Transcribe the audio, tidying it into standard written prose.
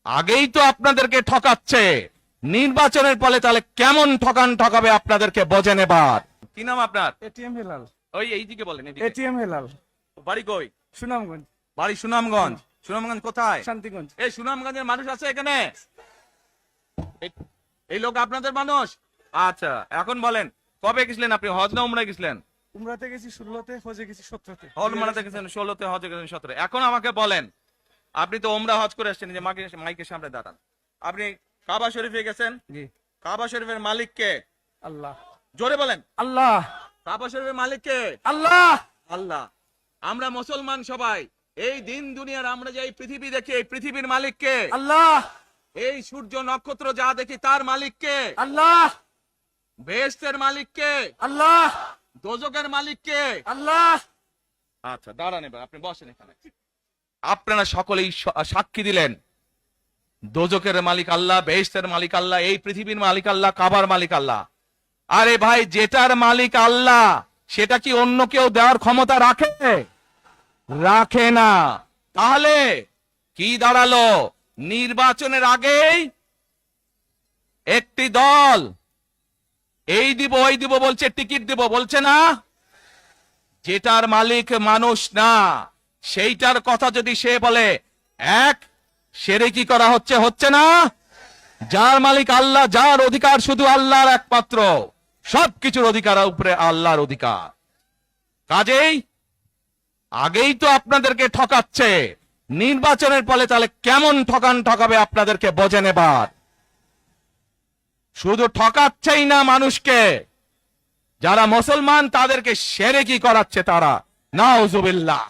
আগেই তো আপনাদেরকে ঠকাচ্ছে, নির্বাচনের ফলে তাহলে কেমন ঠকাবে আপনাদেরকে বোঝেন এবার। কি নাম আপনার? এটিএম হেলাল। ওই এইদিকে বলেন। এটিএম হেলাল। বাড়ি কই? সুনামগঞ্জ। বাড়ি সুনামগঞ্জ। সুনামগঞ্জ কোথায়? শান্তিগঞ্জ। এই সুনামগঞ্জের মানুষ আছে এখানে? এই লোক আপনাদের মানুষ? আচ্ছা, এখন বলেন কবে গেছিলেন আপনি? হজ না উমরায় গেছিলেন? উমরাতে গেছি 16তে, হজে গেছি 17তে। উমরাতে গেছেন 16তে, হজে গেছেন 17। এখন আমাকে বলেন, আপনি তো উমরা হজ করে আসছেন, যে মাইকের সামনে দাঁড়ান। আপনি কাবা শরীফে গেছেন, জি। কাবা শরীফের মালিক কে? আল্লাহ। জোরে বলেন। আল্লাহ। কাবা শরীফের মালিক কে? আল্লাহ। আল্লাহ। আমরা মুসলমান সবাই এই দিন দুনিয়ার, আমরা যে এই পৃথিবী দেখি, এই পৃথিবীর মালিক কে? আল্লাহ। এই সূর্য নক্ষত্র যা দেখি তার মালিক কে? আল্লাহ। বেহেশতের মালিক কে? আল্লাহ। দোজখের মালিক কে? আল্লাহ। আচ্ছা দাঁড়ান, এবার আপনি বসেন এখানে। আপনারা সকলেই সাক্ষী দিলেন দোজখের মালিক আল্লাহ, বেহেশতের মালিক আল্লাহ, এই পৃথিবীর মালিক আল্লাহ, কাবার মালিক আল্লাহ। আরে ভাই, যেটার মালিক আল্লাহ সেটা কি অন্য কেউ দেওয়ার ক্ষমতা রাখে? রাখে না। তাহলে কি দাঁড়ালো? নির্বাচনের আগেই একটি দল এই দিব ওই দিব বলছে, টিকিট দিব বলছে না? যেটার মালিক মানুষ না সেইটার কথা যদি সে বলে, এক শিরকি করা হচ্ছে না? যার মালিক আল্লাহ, যার অধিকার শুধু আল্লাহর একমাত্র, সবকিছুর অধিকার উপরে আল্লাহর অধিকার। কাজেই আগেই তো আপনাদেরকে ঠকাচ্ছে, নির্বাচনের ফলে তাহলে কেমন ঠকাবে আপনাদেরকে বোঝেন এবার। শুধু ঠকাচ্ছেই না মানুষকে, যারা মুসলমান তাদেরকে শিরকি করাচ্ছে তারা। নাউজুবিল্লাহ।